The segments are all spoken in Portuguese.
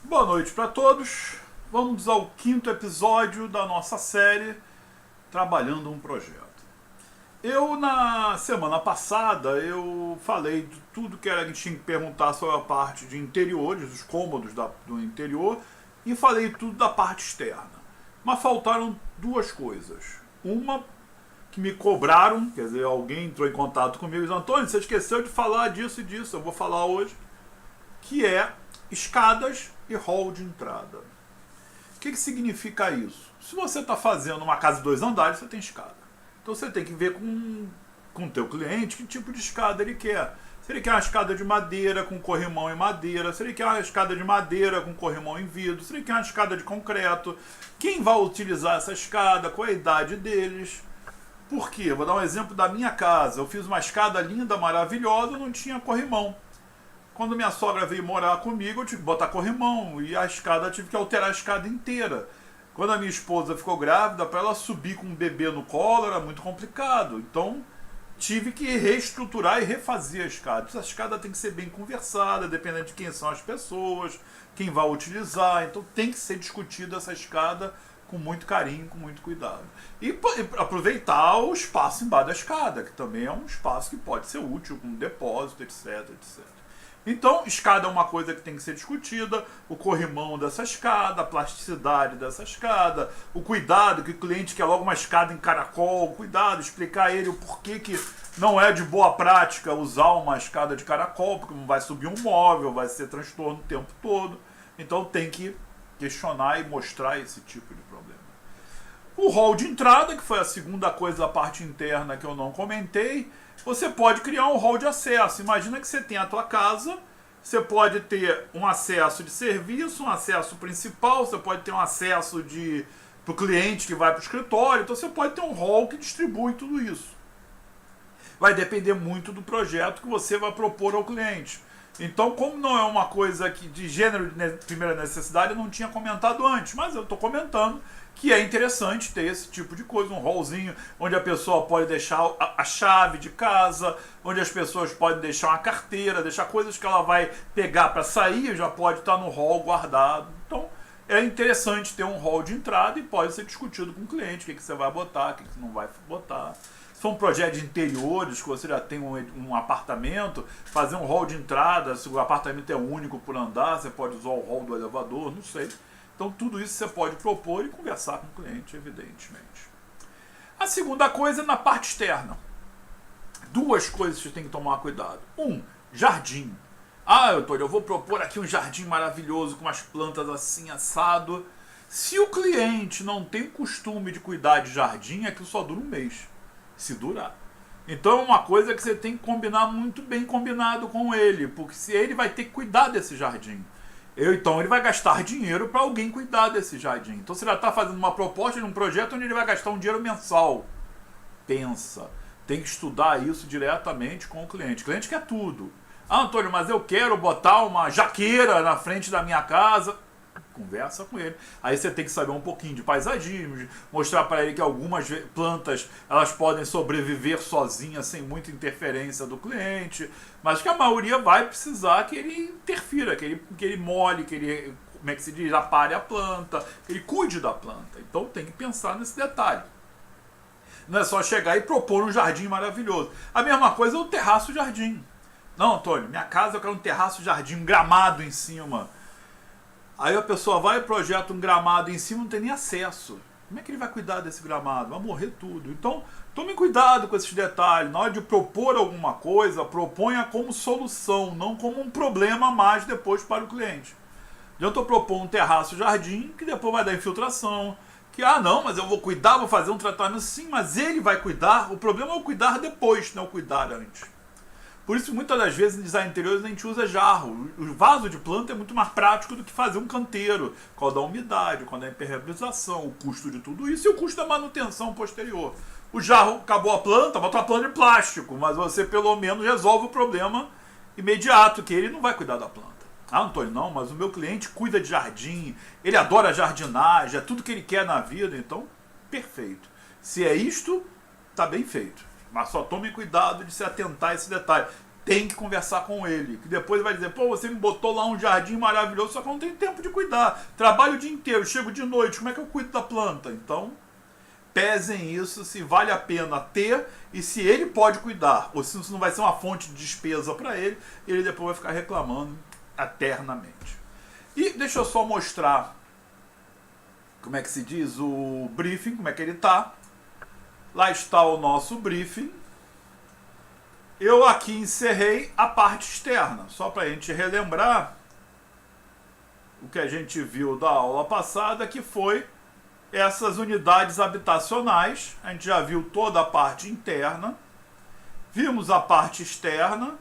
Boa noite para todos. Vamos ao quinto episódio da nossa série Trabalhando um Projeto. Na semana passada, eu falei de tudo que a gente tinha que perguntar sobre a parte de interiores, os cômodos do interior, e falei tudo da parte externa. Mas faltaram duas coisas. Uma que me cobraram, quer dizer, alguém entrou em contato comigo e disse: Antônio, você esqueceu de falar disso e disso, eu vou falar hoje, que é escadas e hall de entrada. O que significa isso? Se você está fazendo uma casa de 2 andares, você tem escada. Então você tem que ver com o teu cliente que tipo de escada ele quer. Se ele quer uma escada de madeira com corrimão em madeira, se ele quer uma escada de madeira com corrimão em vidro, se ele quer uma escada de concreto, quem vai utilizar essa escada, qual é a idade deles. Por quê? Vou dar um exemplo da minha casa. Eu fiz uma escada linda, maravilhosa, não tinha corrimão. Quando minha sogra veio morar comigo, eu tive que botar corrimão e a escada, eu tive que alterar a escada inteira. Quando a minha esposa ficou grávida, para ela subir com um bebê no colo era muito complicado. Então, tive que reestruturar e refazer a escada. Essa escada tem que ser bem conversada, dependendo de quem são as pessoas, quem vai utilizar. Então, tem que ser discutida essa escada com muito carinho, com muito cuidado. E aproveitar o espaço embaixo da escada, que também é um espaço que pode ser útil, com depósito, etc, etc. Então, escada é uma coisa que tem que ser discutida, o corrimão dessa escada, a plasticidade dessa escada, o cuidado que o cliente quer logo uma escada em caracol, cuidado, explicar a ele o porquê que não é de boa prática usar uma escada de caracol, porque não vai subir um móvel, vai ser transtorno o tempo todo. Então tem que questionar e mostrar esse tipo de problema. O hall de entrada, que foi a segunda coisa da parte interna que eu não comentei, você pode criar um hall de acesso. Imagina que você tem a tua casa, você pode ter um acesso de serviço, um acesso principal, você pode ter um acesso para o cliente que vai para o escritório, então você pode ter um hall que distribui tudo isso. Vai depender muito do projeto que você vai propor ao cliente. Então, como não é uma coisa de gênero de primeira necessidade, eu não tinha comentado antes, mas eu estou comentando que é interessante ter esse tipo de coisa, um hallzinho onde a pessoa pode deixar a chave de casa, onde as pessoas podem deixar uma carteira, deixar coisas que ela vai pegar para sair, já pode estar no hall guardado. Então, é interessante ter um hall de entrada e pode ser discutido com o cliente, o que você vai botar, o que você não vai botar. Se for um projeto de interiores, que você já tem um apartamento, fazer um hall de entrada, se o apartamento é único por andar, você pode usar o hall do elevador, não sei. Então tudo isso você pode propor e conversar com o cliente, evidentemente. A segunda coisa é na parte externa. Duas coisas que você tem que tomar cuidado. Jardim. Eu vou propor aqui um jardim maravilhoso com umas plantas assim, assado. Se o cliente não tem o costume de cuidar de jardim, aquilo só dura um mês. Se durar. Então é uma coisa que você tem que combinar muito bem combinado com ele, porque se ele vai ter que cuidar desse jardim. Então ele vai gastar dinheiro para alguém cuidar desse jardim. Então você já está fazendo uma proposta de um projeto onde ele vai gastar um dinheiro mensal. Pensa. Tem que estudar isso diretamente com o cliente. O cliente quer tudo. Antônio, mas eu quero botar uma jaqueira na frente da minha casa. Conversa com ele. Aí você tem que saber um pouquinho de paisagismo, mostrar para ele que algumas plantas elas podem sobreviver sozinhas sem muita interferência do cliente, mas que a maioria vai precisar que ele interfira, que ele molhe, que ele, como é que se diz, apare a planta, que ele cuide da planta. Então tem que pensar nesse detalhe. Não é só chegar e propor um jardim maravilhoso. A mesma coisa é o terraço-jardim. Não, Antônio, minha casa eu quero um terraço-jardim, um gramado em cima. Aí a pessoa vai e projeta um gramado em cima, não tem nem acesso. Como é que ele vai cuidar desse gramado? Vai morrer tudo. Então, tome cuidado com esses detalhes. Na hora de propor alguma coisa, proponha como solução, não como um problema a mais depois para o cliente. Adianta eu propor um terraço-jardim que depois vai dar infiltração. Que, não, mas eu vou cuidar, vou fazer um tratamento. Sim, mas ele vai cuidar. O problema é o cuidar depois, não é o cuidar antes. Por isso, muitas das vezes, em design interiores, a gente usa jarro. O vaso de planta é muito mais prático do que fazer um canteiro. Qual da umidade, qual da impermeabilização, o custo de tudo isso e o custo da manutenção posterior. O jarro, acabou a planta, bota uma planta de plástico, mas você pelo menos resolve o problema imediato, que ele não vai cuidar da planta. Antônio, não, mas o meu cliente cuida de jardim, ele adora jardinagem, é tudo que ele quer na vida, então, perfeito. Se é isto, está bem feito. Mas só tome cuidado de se atentar a esse detalhe. tem que conversar com ele. Que depois vai dizer, pô, você me botou lá um jardim maravilhoso, só que eu não tenho tempo de cuidar. Trabalho o dia inteiro, chego de noite, como é que eu cuido da planta? Então, pesem isso, se vale a pena ter e se ele pode cuidar. Ou se isso não vai ser uma fonte de despesa para ele, ele depois vai ficar reclamando eternamente. E deixa eu só mostrar, como é que se diz, o briefing, como é que ele tá. Lá está o nosso briefing. Eu aqui encerrei a parte externa, só para a gente relembrar o que a gente viu da aula passada, que foi essas unidades habitacionais. A gente já viu toda a parte interna, vimos a parte externa.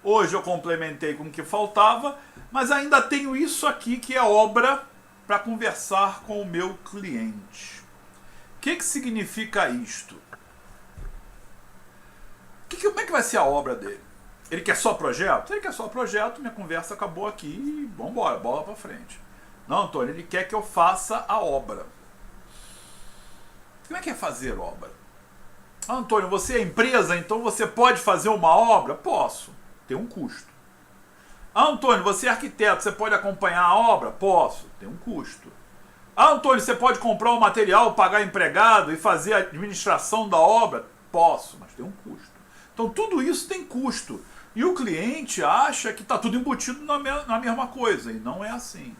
Hoje eu complementei com o que faltava, mas ainda tenho isso aqui que é obra para conversar com o meu cliente. O que significa isto? Como é que vai ser a obra dele? Ele quer só projeto? Se ele quer só projeto, minha conversa acabou aqui e vamos embora, bola para frente. Não, Antônio, ele quer que eu faça a obra. Como é que é fazer obra? Ah, Antônio, você é empresa, então você pode fazer uma obra? Posso. Tem um custo. Ah, Antônio, você é arquiteto, você pode acompanhar a obra? Posso. Tem um custo. Ah, Antônio, você pode comprar o material, pagar empregado e fazer a administração da obra? Posso, mas tem um custo. Então tudo isso tem custo. E o cliente acha que está tudo embutido na mesma coisa. E não é assim.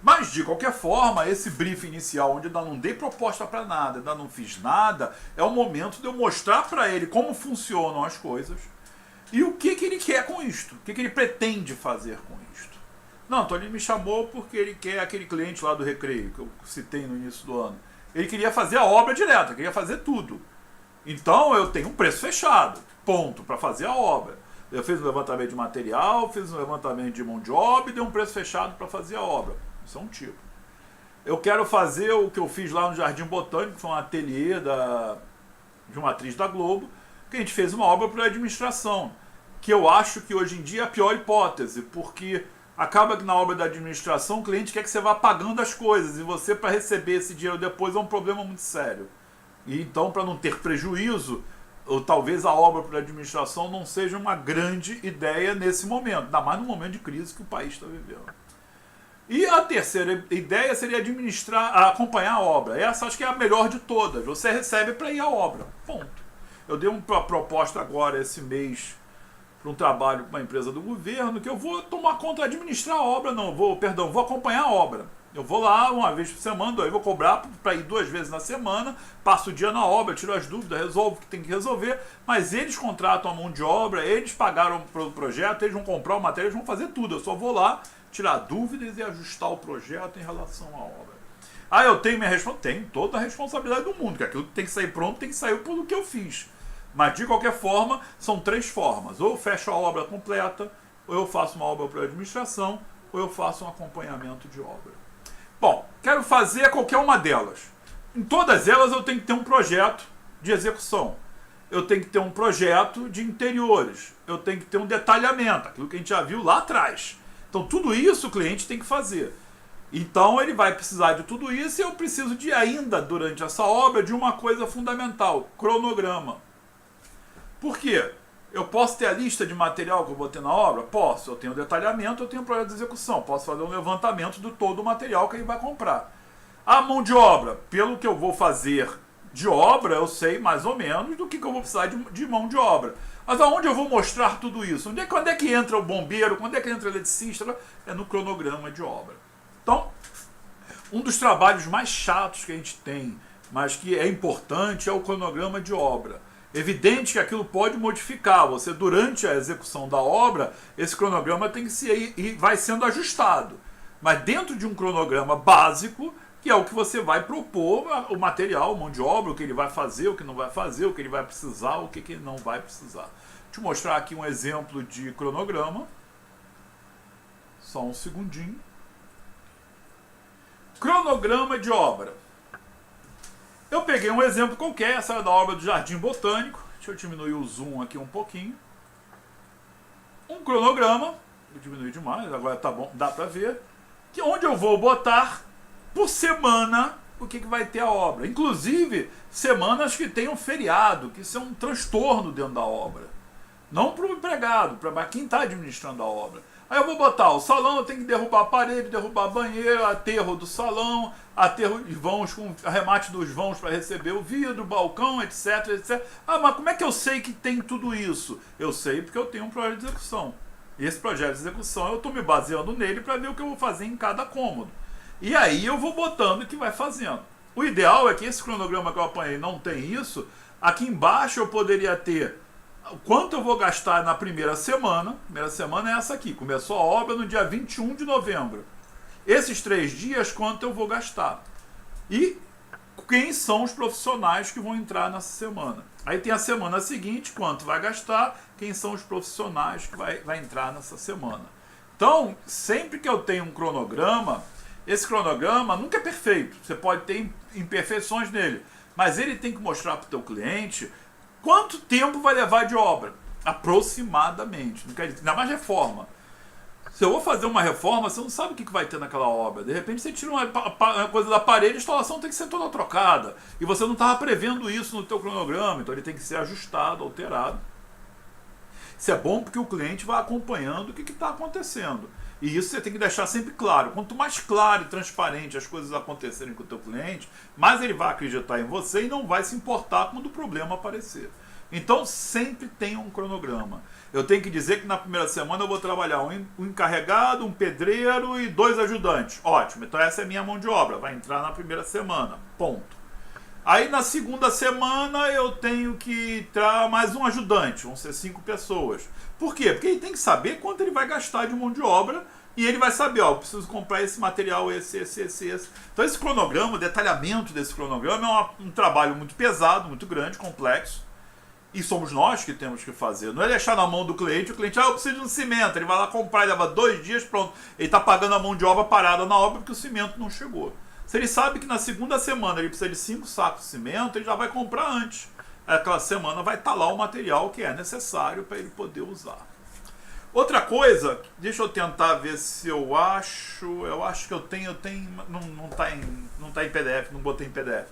Mas, de qualquer forma, esse briefing inicial, onde eu ainda não dei proposta para nada, ainda não fiz nada, é o momento de eu mostrar para ele como funcionam as coisas e o que ele quer com isto, o que ele pretende fazer com isto. Não, Antônio, ele me chamou porque ele quer aquele cliente lá do Recreio, que eu citei no início do ano. Ele queria fazer a obra direta, queria fazer tudo. Então, eu tenho um preço fechado, ponto, para fazer a obra. Eu fiz um levantamento de material, fiz um levantamento de mão de obra e dei um preço fechado para fazer a obra. Isso é um tipo. Eu quero fazer o que eu fiz lá no Jardim Botânico, que foi um ateliê de uma atriz da Globo, que a gente fez uma obra para administração, que eu acho que hoje em dia é a pior hipótese, porque acaba que na obra da administração o cliente quer que você vá pagando as coisas, e você, para receber esse dinheiro depois, é um problema muito sério. E então, para não ter prejuízo, ou talvez a obra para administração não seja uma grande ideia nesse momento, ainda mais no momento de crise que o país está vivendo. E a terceira ideia seria acompanhar a obra. Essa acho que é a melhor de todas. Você recebe para ir à obra. Ponto. Eu dei uma proposta agora esse mês para um trabalho com uma empresa do governo que eu vou tomar conta, administrar a obra, vou acompanhar a obra. Eu vou lá uma vez por semana, vou cobrar para ir 2 vezes na semana, passo o dia na obra, tiro as dúvidas, resolvo o que tem que resolver, mas eles contratam a mão de obra, eles pagaram pelo projeto, eles vão comprar o material, eles vão fazer tudo. Eu só vou lá tirar dúvidas e ajustar o projeto em relação à obra. Ah, eu tenho minha responsabilidade? Tenho toda a responsabilidade do mundo, que aquilo que tem que sair pronto tem que sair pelo que eu fiz. Mas, de qualquer forma, são 3 formas. Ou eu fecho a obra completa, ou eu faço uma obra para administração, ou eu faço um acompanhamento de obra. Bom, quero fazer qualquer uma delas. Em todas elas eu tenho que ter um projeto de execução. Eu tenho que ter um projeto de interiores. Eu tenho que ter um detalhamento, aquilo que a gente já viu lá atrás. Então tudo isso o cliente tem que fazer. Então ele vai precisar de tudo isso e eu preciso de ainda, durante essa obra, de uma coisa fundamental, cronograma. Por quê? Eu posso ter a lista de material que eu vou ter na obra? Posso. Eu tenho detalhamento, eu tenho projeto de execução. Posso fazer um levantamento de todo o material que ele vai comprar. A mão de obra, pelo que eu vou fazer de obra, eu sei mais ou menos do que eu vou precisar de mão de obra. Mas aonde eu vou mostrar tudo isso? Quando é que entra o bombeiro? Quando é que entra o eletricista? É no cronograma de obra. Então, um dos trabalhos mais chatos que a gente tem, mas que é importante, é o cronograma de obra. Evidente que aquilo pode modificar. Você, durante a execução da obra, esse cronograma tem que ser e vai sendo ajustado. Mas dentro de um cronograma básico, que é o que você vai propor, o material, a mão de obra, o que ele vai fazer, o que não vai fazer, o que ele vai precisar, o que ele não vai precisar. Deixa eu mostrar aqui um exemplo de cronograma. Só um segundinho. Cronograma de obra. Eu peguei um exemplo qualquer, essa é da obra do Jardim Botânico. Deixa eu diminuir o zoom aqui um pouquinho. Um cronograma, eu diminui demais, agora tá bom, dá para ver, que onde eu vou botar por semana o que vai ter a obra. Inclusive, semanas que tem um feriado, que isso é um transtorno dentro da obra. Não para o empregado, para quem está administrando a obra. Aí eu vou botar o salão, eu tenho que derrubar a parede, derrubar banheiro, aterro do salão, aterro de vãos, com arremate dos vãos para receber o vidro, balcão, etc, etc. Ah, mas como é que eu sei que tem tudo isso? Eu sei porque eu tenho um projeto de execução. E esse projeto de execução eu estou me baseando nele para ver o que eu vou fazer em cada cômodo. E aí eu vou botando o que vai fazendo. O ideal é que esse cronograma que eu apanhei não tem isso. Aqui embaixo eu poderia ter quanto eu vou gastar na primeira semana. A primeira semana é essa aqui. Começou a obra no dia 21 de novembro. Esses 3 dias, quanto eu vou gastar. E quem são os profissionais que vão entrar nessa semana. Aí tem a semana seguinte, quanto vai gastar, quem são os profissionais que vai entrar nessa semana. Então, sempre que eu tenho um cronograma, esse cronograma nunca é perfeito. Você pode ter imperfeições nele. Mas ele tem que mostrar para o teu cliente quanto tempo vai levar de obra. Aproximadamente. Não quer dizer, ainda mais reforma. Se eu vou fazer uma reforma, você não sabe o que vai ter naquela obra. De repente você tira uma coisa da parede, a instalação tem que ser toda trocada. E você não estava prevendo isso no teu cronograma, então ele tem que ser ajustado, alterado. Isso é bom porque o cliente vai acompanhando o que está acontecendo. E isso você tem que deixar sempre claro. Quanto mais claro e transparente as coisas acontecerem com o teu cliente, mais ele vai acreditar em você e não vai se importar quando o problema aparecer. Então sempre tenha um cronograma. Eu tenho que dizer que na primeira semana eu vou trabalhar um encarregado, um pedreiro e 2 ajudantes. Ótimo, então essa é a minha mão de obra, vai entrar na primeira semana, ponto. Aí na segunda semana eu tenho que entrar mais um ajudante, vão ser 5 pessoas. Por quê? Porque ele tem que saber quanto ele vai gastar de mão de obra e ele vai saber, ó, eu preciso comprar esse material, esse. Então esse cronograma, o detalhamento desse cronograma é um trabalho muito pesado, muito grande, complexo. E somos nós que temos que fazer. Não é deixar na mão do cliente, o cliente, eu preciso de um cimento, ele vai lá comprar, ele leva 2 dias, pronto. Ele está pagando a mão de obra parada na obra porque o cimento não chegou. Se ele sabe que na segunda semana ele precisa de 5 sacos de cimento, ele já vai comprar antes. Aquela semana vai estar lá o material que é necessário para ele poder usar. Outra coisa, deixa eu tentar ver se eu acho que eu tenho, não está em PDF, não botei em PDF.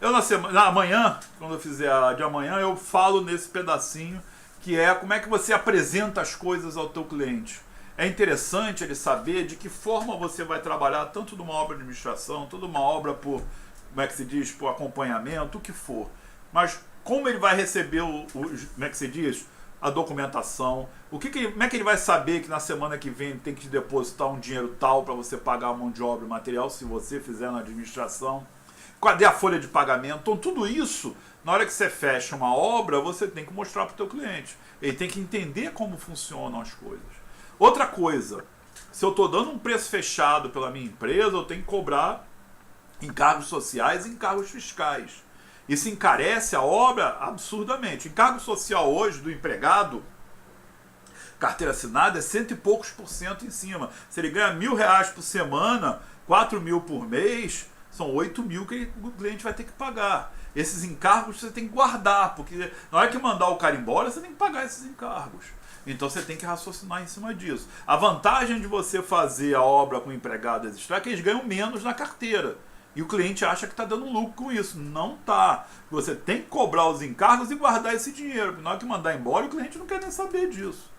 Eu amanhã, quando eu fizer a de amanhã, eu falo nesse pedacinho que é como é que você apresenta as coisas ao teu cliente. É interessante ele saber de que forma você vai trabalhar tanto numa obra de administração, toda uma obra por, como é que se diz, por acompanhamento, o que for. Mas como ele vai receber como é que se diz, a documentação, como é que ele vai saber que na semana que vem tem que depositar um dinheiro tal para você pagar a mão de obra e material se você fizer na administração. Cadê a folha de pagamento? Então tudo isso, na hora que você fecha uma obra, você tem que mostrar para o teu cliente. Ele tem que entender como funcionam as coisas. Outra coisa, se eu estou dando um preço fechado pela minha empresa, eu tenho que cobrar encargos sociais e encargos fiscais. Isso encarece a obra absurdamente. Encargo social hoje do empregado, carteira assinada, é 100 e poucos % em cima. Se ele ganha R$1.000 por semana, 4.000 por mês, são 8.000 que o cliente vai ter que pagar. Esses encargos você tem que guardar, porque na hora que mandar o cara embora, você tem que pagar esses encargos. Então você tem que raciocinar em cima disso. A vantagem de você fazer a obra com empregado extra é que eles ganham menos na carteira. E o cliente acha que está dando lucro com isso. Não está. Você tem que cobrar os encargos e guardar esse dinheiro. Porque na hora que mandar embora, o cliente não quer nem saber disso.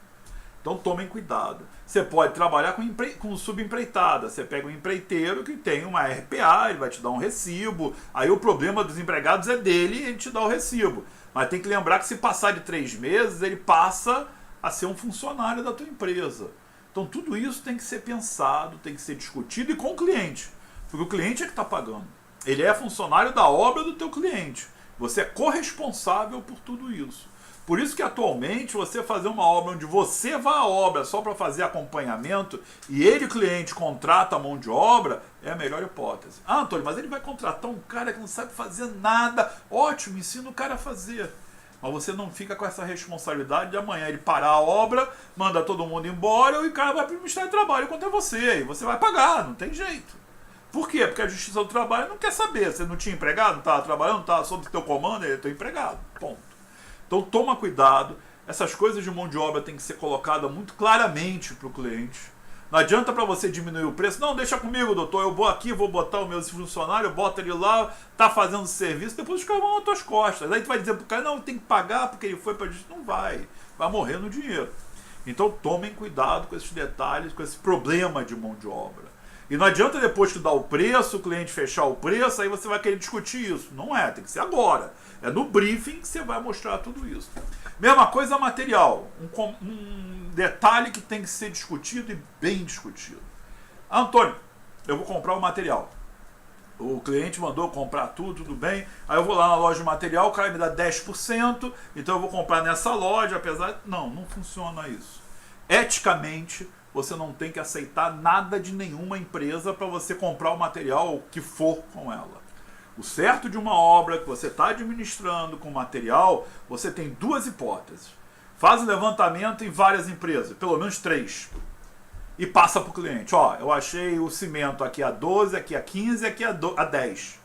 Então tomem cuidado. Você pode trabalhar com subempreitada. Você pega um empreiteiro que tem uma RPA, ele vai te dar um recibo. Aí o problema dos empregados é dele e ele te dá o recibo. Mas tem que lembrar que se passar de 3 meses, ele passa a ser um funcionário da tua empresa. Então tudo isso tem que ser pensado, tem que ser discutido e com o cliente. Porque o cliente é que está pagando. Ele é funcionário da obra do teu cliente. Você é corresponsável por tudo isso. Por isso que atualmente você fazer uma obra onde você vai à obra só para fazer acompanhamento e ele, cliente, contrata a mão de obra, é a melhor hipótese. Ah, Antônio, mas ele vai contratar um cara que não sabe fazer nada. Ótimo, ensina o cara a fazer. Mas você não fica com essa responsabilidade de amanhã ele parar a obra, manda todo mundo embora e o cara vai para o Ministério do Trabalho contra você. E você vai pagar, não tem jeito. Por quê? Porque a Justiça do Trabalho não quer saber. Você não tinha empregado, não estava trabalhando, não estava sob teu comando, ele é teu empregado. Ponto. Então toma cuidado. Essas coisas de mão de obra têm que ser colocadas muito claramente para o cliente. Não adianta para você diminuir o preço. Não, deixa comigo, doutor. Eu vou aqui, vou botar o meu funcionário, bota ele lá, tá fazendo serviço, depois os caras vão nas tuas costas. Aí tu vai dizer pro cara, não, tem que pagar porque ele foi para justiça. Não vai. Vai morrer no dinheiro. Então tomem cuidado com esses detalhes, com esse problema de mão de obra. E não adianta depois que dá o preço, o cliente fechar o preço, aí você vai querer discutir isso. Não é, tem que ser agora. É no briefing que você vai mostrar tudo isso. Mesma coisa material. Um detalhe que tem que ser discutido e bem discutido. Antônio, eu vou comprar o material. O cliente mandou comprar tudo bem. Aí eu vou lá na loja de material, o cara me dá 10%, então eu vou comprar nessa loja, apesar... Não funciona isso. Eticamente, você não tem que aceitar nada de nenhuma empresa para você comprar o material que for com ela. O certo de uma obra que você está administrando com material, você tem duas hipóteses. Faz um levantamento em várias empresas, pelo menos 3. E passa para o cliente. Ó, eu achei o cimento aqui a 12, aqui a 15, aqui a 10.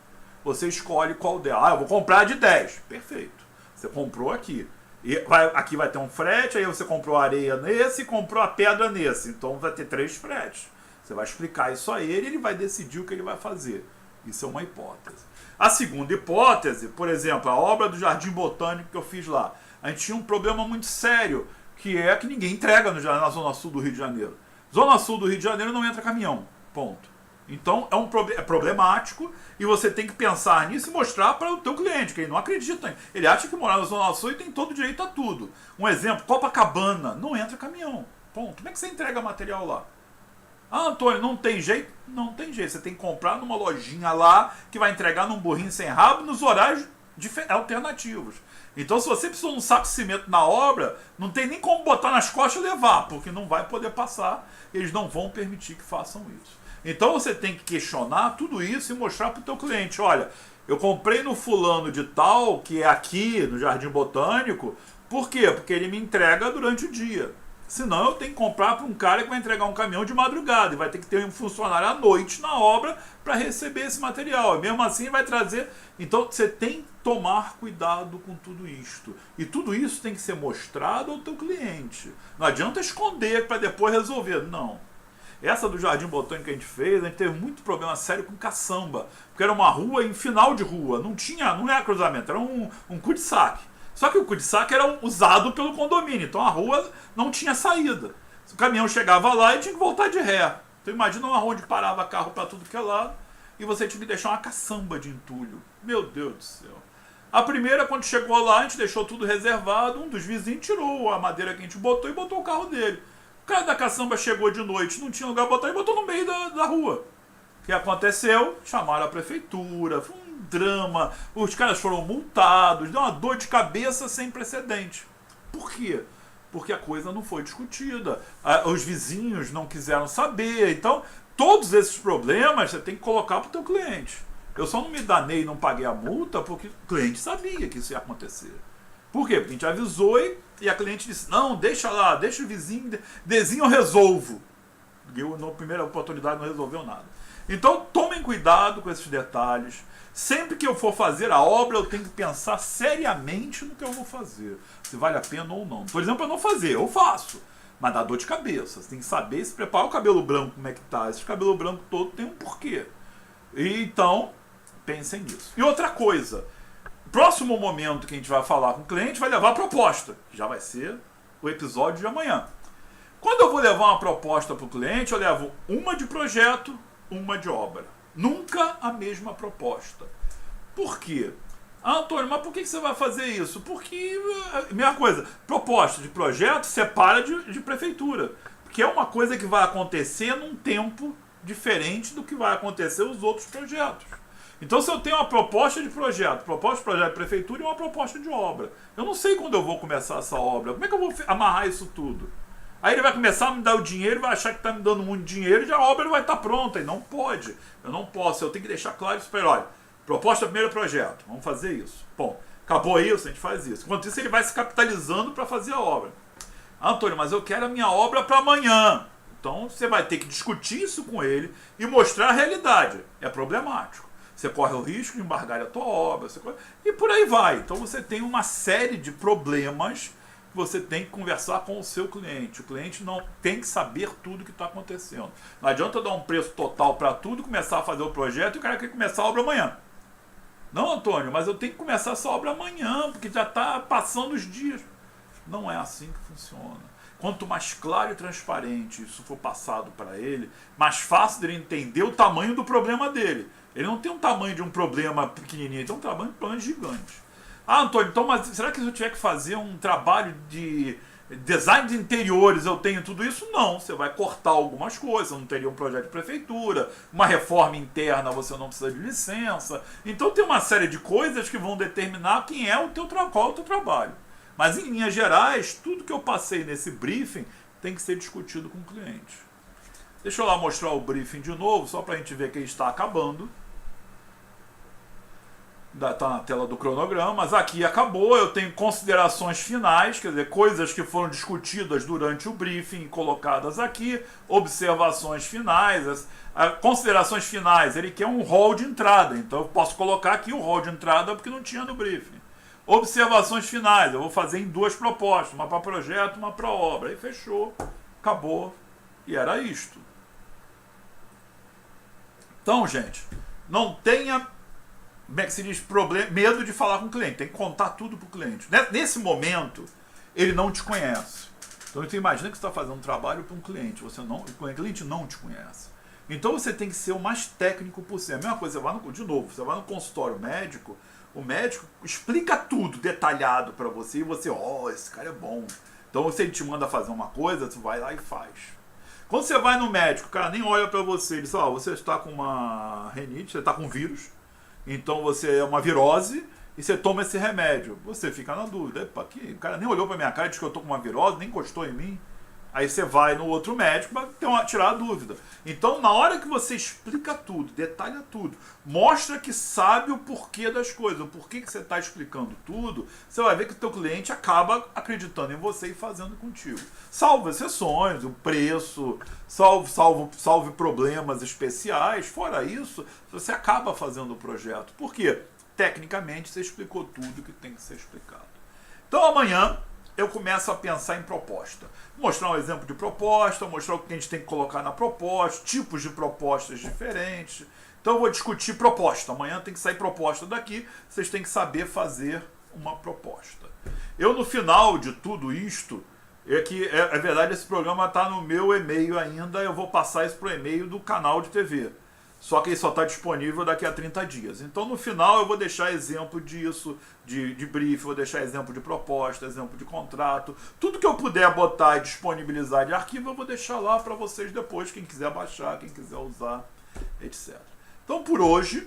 Você escolhe qual delas. Ah, eu vou comprar de 10. Perfeito. Você comprou aqui. E aqui vai ter um frete, aí você comprou a areia nesse e comprou a pedra nesse. Então vai ter 3 fretes. Você vai explicar isso a ele e ele vai decidir o que ele vai fazer. Isso é uma hipótese. A segunda hipótese, por exemplo, a obra do Jardim Botânico que eu fiz lá. A gente tinha um problema muito sério, que é que ninguém entrega na Zona Sul do Rio de Janeiro. Zona Sul do Rio de Janeiro não entra caminhão. Ponto. Então é problemático e você tem que pensar nisso e mostrar para o teu cliente, que ele não acredita. Ele acha que morar na Zona Sul e tem todo direito a tudo. Um exemplo, Copacabana, não entra caminhão. Ponto. Como é que você entrega material lá? Ah, Antônio, não tem jeito? Não tem jeito. Você tem que comprar numa lojinha lá que vai entregar num burrinho sem rabo nos horários alternativos. Então, se você precisa de um saco de cimento na obra, não tem nem como botar nas costas e levar, porque não vai poder passar. Eles não vão permitir que façam isso. Então, você tem que questionar tudo isso e mostrar para o teu cliente. Olha, eu comprei no fulano de tal, que é aqui no Jardim Botânico. Por quê? Porque ele me entrega durante o dia. Senão eu tenho que comprar para um cara que vai entregar um caminhão de madrugada e vai ter que ter um funcionário à noite na obra para receber esse material. E mesmo assim vai trazer... Então você tem que tomar cuidado com tudo isto. E tudo isso tem que ser mostrado ao teu cliente. Não adianta esconder para depois resolver. Não. Essa do Jardim Botânico que a gente fez, a gente teve muito problema sério com caçamba. Porque era uma rua em final de rua. Não era cruzamento, era um cul-de-sac. Só que o cul-de-sac era usado pelo condomínio, então a rua não tinha saída. O caminhão chegava lá e tinha que voltar de ré. Então imagina uma rua onde parava carro para tudo que é lado e você tinha que deixar uma caçamba de entulho. Meu Deus do céu. A primeira, quando chegou lá, a gente deixou tudo reservado, um dos vizinhos tirou a madeira que a gente botou e botou o carro dele. O cara da caçamba chegou de noite, não tinha lugar para botar e botou no meio da rua. O que aconteceu? Chamaram a prefeitura, foi um drama, os caras foram multados, deu uma dor de cabeça sem precedente. Por quê? Porque a coisa não foi discutida, os vizinhos não quiseram saber. Então, todos esses problemas você tem que colocar para o teu cliente. Eu só não me danei e não paguei a multa porque o cliente sabia que isso ia acontecer. Por quê? Porque a gente avisou e a cliente disse, não, deixa lá, deixa o vizinho eu resolvo. Eu, na primeira oportunidade, não resolveu nada. Então, tomem cuidado com esses detalhes. Sempre que eu for fazer a obra, eu tenho que pensar seriamente no que eu vou fazer. Se vale a pena ou não. Por exemplo, eu não fazer, eu faço. Mas dá dor de cabeça. Você tem que saber se preparar o cabelo branco, como é que tá. Esse cabelo branco todo tem um porquê. E, então, pensem nisso. E outra coisa. Próximo momento que a gente vai falar com o cliente vai levar a proposta. Que já vai ser o episódio de amanhã. Quando eu vou levar uma proposta para o cliente, eu levo uma de projeto, uma de obra. Nunca a mesma proposta. Por quê? Ah, Antônio, mas por que você vai fazer isso? Porque, mesma coisa, proposta de projeto separa de prefeitura. Porque é uma coisa que vai acontecer num tempo diferente do que vai acontecer os outros projetos. Então, se eu tenho uma proposta de projeto de prefeitura e uma proposta de obra, eu não sei quando eu vou começar essa obra. Como é que eu vou amarrar isso tudo? Aí ele vai começar a me dar o dinheiro, vai achar que está me dando muito dinheiro e já a obra vai estar pronta. E não pode. Eu não posso. Eu tenho que deixar claro isso para ele. Olha, proposta primeiro projeto. Vamos fazer isso. Bom, acabou isso, a gente faz isso. Enquanto isso, ele vai se capitalizando para fazer a obra. Antônio, mas eu quero a minha obra para amanhã. Então, você vai ter que discutir isso com ele e mostrar a realidade. É problemático. Você corre o risco de embargar a tua obra. E por aí vai. Então, você tem uma série de problemas você tem que conversar com o seu cliente. O cliente não tem que saber tudo que está acontecendo. Não adianta dar um preço total para tudo, começar a fazer o projeto e o cara quer começar a obra amanhã. Não, Antônio, mas eu tenho que começar essa obra amanhã, porque já está passando os dias. Não é assim que funciona. Quanto mais claro e transparente isso for passado para ele, mais fácil dele entender o tamanho do problema dele. Ele não tem um tamanho de um problema pequenininho, ele tem um tamanho de um problema gigante. Ah, Antônio, então, mas será que se eu tiver que fazer um trabalho de design de interiores, eu tenho tudo isso? Não, você vai cortar algumas coisas, você não teria um projeto de prefeitura, uma reforma interna você não precisa de licença. Então tem uma série de coisas que vão determinar quem é o teu qual é o teu trabalho. Mas em linhas gerais, tudo que eu passei nesse briefing tem que ser discutido com o cliente. Deixa eu lá mostrar o briefing de novo, só para a gente ver que ele está acabando. Está na tela do cronograma, mas aqui acabou. Eu tenho considerações finais, quer dizer, coisas que foram discutidas durante o briefing colocadas aqui, observações finais. Considerações finais, ele quer um hall de entrada, então eu posso colocar aqui o hall de entrada porque não tinha no briefing. Observações finais, eu vou fazer em duas propostas, uma para projeto, uma para obra. Aí fechou, acabou, e era isto. Então, gente, não tenha, como é que se diz, medo de falar com o cliente, tem que contar tudo para o cliente. Nesse momento, ele não te conhece. Então, você imagina que você está fazendo um trabalho para um cliente, o cliente não te conhece. Então, você tem que ser o mais técnico possível. A mesma coisa, você vai no consultório médico, o médico explica tudo detalhado para você e você, esse cara é bom. Então, se ele te manda fazer uma coisa, você vai lá e faz. Quando você vai no médico, o cara nem olha para você, ele diz, você está com uma rinite, você está com vírus, então você é uma virose e você toma esse remédio. Você fica na dúvida, o cara nem olhou para minha cara e disse que eu estou com uma virose, nem encostou em mim. Aí você vai no outro médico para tirar a dúvida. Então, na hora que você explica tudo, detalha tudo, mostra que sabe o porquê das coisas, o porquê que você está explicando tudo, você vai ver que o teu cliente acaba acreditando em você e fazendo contigo. Salvo exceções, o preço, salve problemas especiais. Fora isso, você acaba fazendo o projeto. Por quê? Tecnicamente, você explicou tudo que tem que ser explicado. Então, amanhã eu começo a pensar em proposta. Mostrar um exemplo de proposta, mostrar o que a gente tem que colocar na proposta, tipos de propostas diferentes. Então eu vou discutir proposta. Amanhã tem que sair proposta daqui, vocês têm que saber fazer uma proposta. Eu, no final de tudo isto, é verdade, esse programa está no meu e-mail ainda, eu vou passar isso para o e-mail do canal de TV. Só que ele só está disponível daqui a 30 dias. Então, no final, eu vou deixar exemplo disso, de brief, vou deixar exemplo de proposta, exemplo de contrato. Tudo que eu puder botar e disponibilizar de arquivo, eu vou deixar lá para vocês depois, quem quiser baixar, quem quiser usar, etc. Então, por hoje,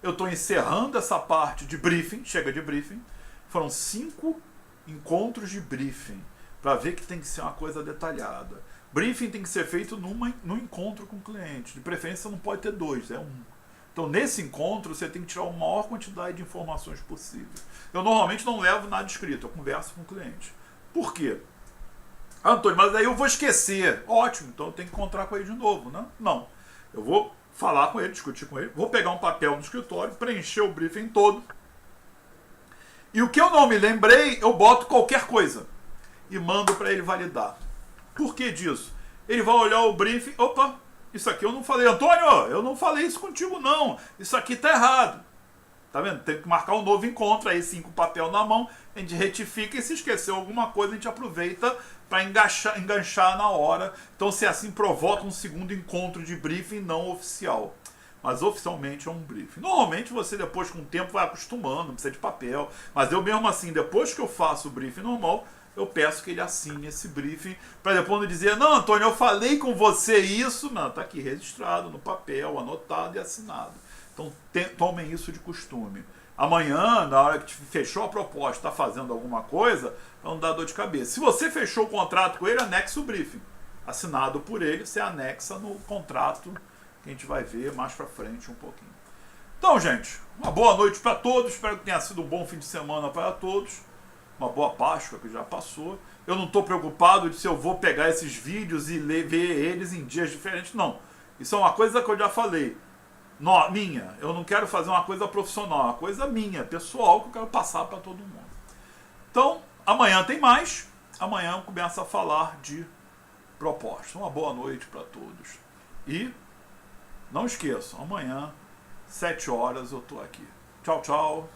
eu estou encerrando essa parte de briefing, chega de briefing. Foram 5 encontros de briefing, para ver que tem que ser uma coisa detalhada. Briefing tem que ser feito num encontro com o cliente. De preferência, não pode ter 2, é 1. Então, nesse encontro, você tem que tirar a maior quantidade de informações possível. Eu normalmente não levo nada escrito, eu converso com o cliente. Por quê? Antônio, mas aí eu vou esquecer. Ótimo, então eu tenho que encontrar com ele de novo, né? Não. Eu vou falar com ele, discutir com ele, vou pegar um papel no escritório, preencher o briefing todo. E o que eu não me lembrei, eu boto qualquer coisa e mando para ele validar. Por que disso? Ele vai olhar o briefing, opa, isso aqui eu não falei. Antônio, eu não falei isso contigo não, isso aqui tá errado. Tá vendo? Tem que marcar um novo encontro, aí 5 papel na mão, a gente retifica e se esqueceu alguma coisa, a gente aproveita para enganchar na hora. Então, se assim, provoca um segundo encontro de briefing não oficial. Mas oficialmente é um briefing. Normalmente você depois com o tempo vai acostumando, não precisa de papel. Mas eu mesmo assim, depois que eu faço o briefing normal, eu peço que ele assine esse briefing, para depois não dizer, não, Antônio, eu falei com você isso, não, está aqui registrado no papel, anotado e assinado. Então, tomem isso de costume. Amanhã, na hora que fechou a proposta, está fazendo alguma coisa, não dá dor de cabeça. Se você fechou o contrato com ele, anexa o briefing. Assinado por ele, você anexa no contrato, que a gente vai ver mais para frente um pouquinho. Então, gente, uma boa noite para todos, espero que tenha sido um bom fim de semana para todos. Uma boa Páscoa que já passou. Eu não estou preocupado de se eu vou pegar esses vídeos e ver eles em dias diferentes, não. Isso é uma coisa que eu já falei. Minha. Eu não quero fazer uma coisa profissional, uma coisa minha, pessoal, que eu quero passar para todo mundo. Então, amanhã tem mais. amanhã eu começo a falar de proposta. uma boa noite para todos. E não esqueçam, amanhã, 7 horas, eu estou aqui. Tchau, tchau.